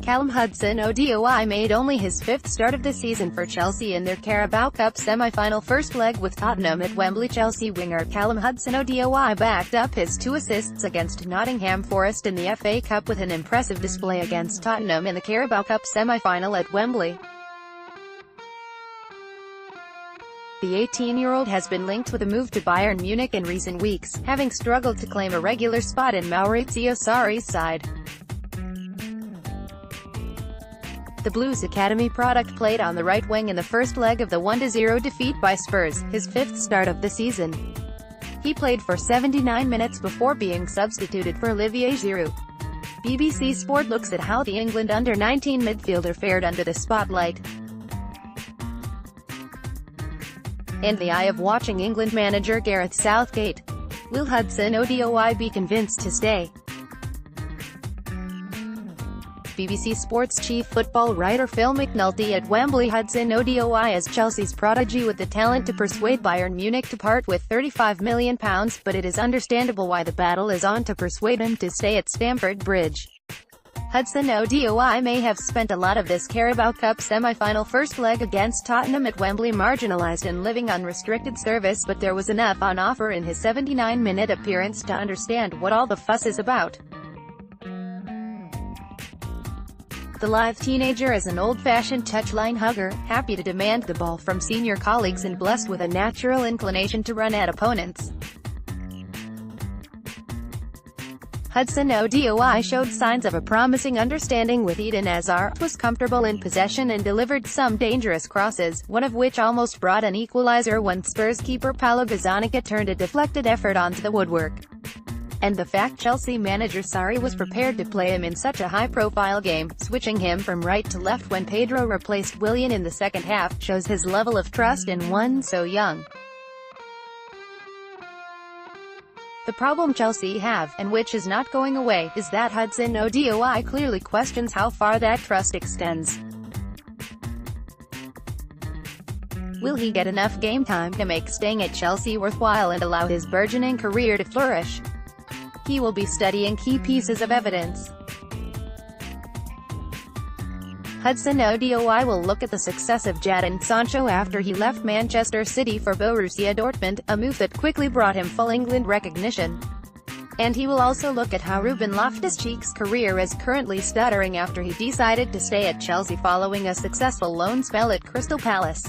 Callum Hudson-Odoi made only his fifth start of the season for Chelsea in their Carabao Cup semi-final first leg with Tottenham at WembleyChelsea. Winger Callum Hudson-Odoi backed up his 2 assists against Nottingham Forest in the FA Cup with an impressive display against Tottenham in the Carabao Cup semi-final at Wembley. The 18-year-old has been linked with a move to Bayern Munich in recent weeks, having struggled to claim a regular spot in Maurizio Sarri's side. The Blues Academy product played on the right wing in the first leg of the 1-0 defeat by Spurs, his fifth start of the season. He played for 79 minutes before being substituted for Olivier Giroud. BBC Sport looks at how the England under-19 midfielder fared under the spotlight. In the eye of watching England manager Gareth Southgate. Will Hudson-Odoi be convinced to stay? BBC Sports chief football writer Phil McNulty at Wembley. Hudson-Odoi is Chelsea's prodigy with the talent to persuade Bayern Munich to part with £35 million, but it is understandable why the battle is on to persuade him to stay at Stamford Bridge. Hudson-Odoi may have spent a lot of this Carabao Cup semi-final first leg against Tottenham at Wembley marginalised and living on restricted service, but there was enough on offer in his 79-minute appearance to understand what all the fuss is about. The lithe teenager is an old-fashioned touchline hugger, happy to demand the ball from senior colleagues and blessed with a natural inclination to run at opponents. Hudson-Odoi showed signs of a promising understanding with Eden Hazard, was comfortable in possession and delivered some dangerous crosses, one of which almost brought an equalizer when Spurs keeper Paulo Gazzaniga turned a deflected effort onto the woodwork. And the fact Chelsea manager Sarri was prepared to play him in such a high-profile game, switching him from right to left when Pedro replaced Willian in the second half, shows his level of trust in one so young. The problem Chelsea have, and which is not going away, is that Hudson-Odoi clearly questions how far that trust extends. Will he get enough game time to make staying at Chelsea worthwhile and allow his burgeoning career to flourish? He will be studying key pieces of evidence. Hudson-Odoi will look at the success of Jadon Sancho after he left Manchester City for Borussia Dortmund, a move that quickly brought him full England recognition. And he will also look at how Ruben Loftus-Cheek's career is currently stuttering after he decided to stay at Chelsea following a successful loan spell at Crystal Palace.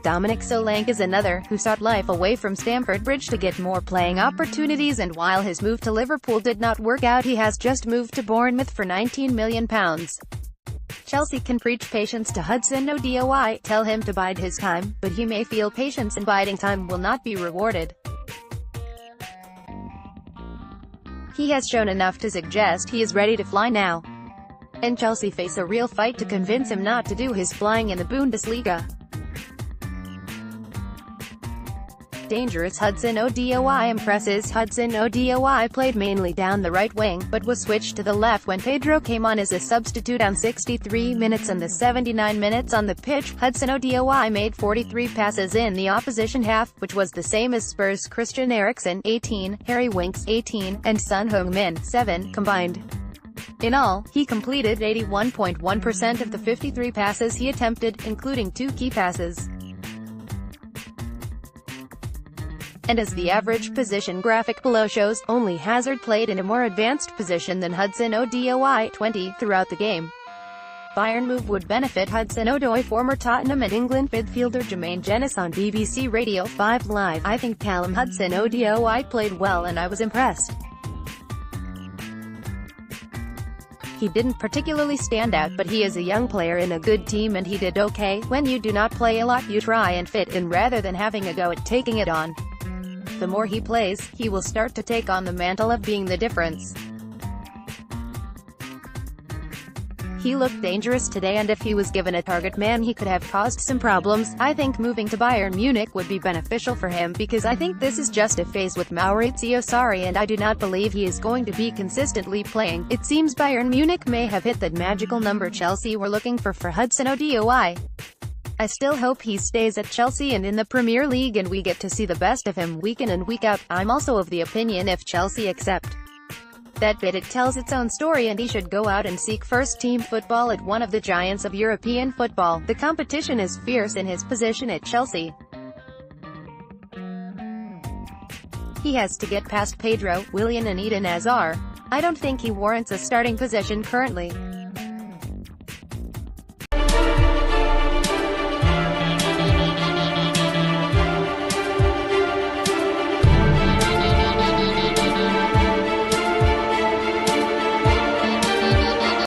Dominic Solanke is another, who sought life away from Stamford Bridge to get more playing opportunities, and while his move to Liverpool did not work out, he has just moved to Bournemouth for £19 million. Chelsea can preach patience to Hudson-Odoi, tell him to bide his time, but he may feel patience and biding time will not be rewarded. He has shown enough to suggest he is ready to fly now. And Chelsea face a real fight to convince him not to do his flying in the Bundesliga. Dangerous Hudson-Odoi impresses. Hudson-Odoi played mainly down the right wing, but was switched to the left when Pedro came on as a substitute on 63 minutes and the 79 minutes on the pitch. Hudson-Odoi made 43 passes in the opposition half, which was the same as Spurs' Christian Eriksen 18, Harry Winks 18, and Son Heung-min 7, combined. In all, he completed 81.1% of the 53 passes he attempted, including 2 key passes. And as the average position graphic below shows, only Hazard played in a more advanced position than Hudson-Odoi 20 throughout the game. Bayern move would benefit Hudson-Odoi. Former Tottenham and England midfielder Jermaine Jenas on BBC Radio 5 Live. I think Callum Hudson-Odoi played well and I was impressed. He didn't particularly stand out, but he is a young player in a good team and he did okay. When you do not play a lot, you try and fit in rather than having a go at taking it on. The more he plays, he will start to take on the mantle of being the difference. He looked dangerous today, and if he was given a target man he could have caused some problems. I think moving to Bayern Munich would be beneficial for him because I think this is just a phase with Maurizio Sarri and I do not believe he is going to be consistently playing. It seems Bayern Munich may have hit that magical number Chelsea were looking for Hudson-Odoi. I still hope he stays at Chelsea and in the Premier League and we get to see the best of him week in and week out. I'm also of the opinion if Chelsea accept That bit it tells its own story, and he should go out and seek first-team football at one of the giants of European football. The competition is fierce in his position at Chelsea. He has to get past Pedro, Willian and Eden Hazard. I don't think he warrants a starting position currently.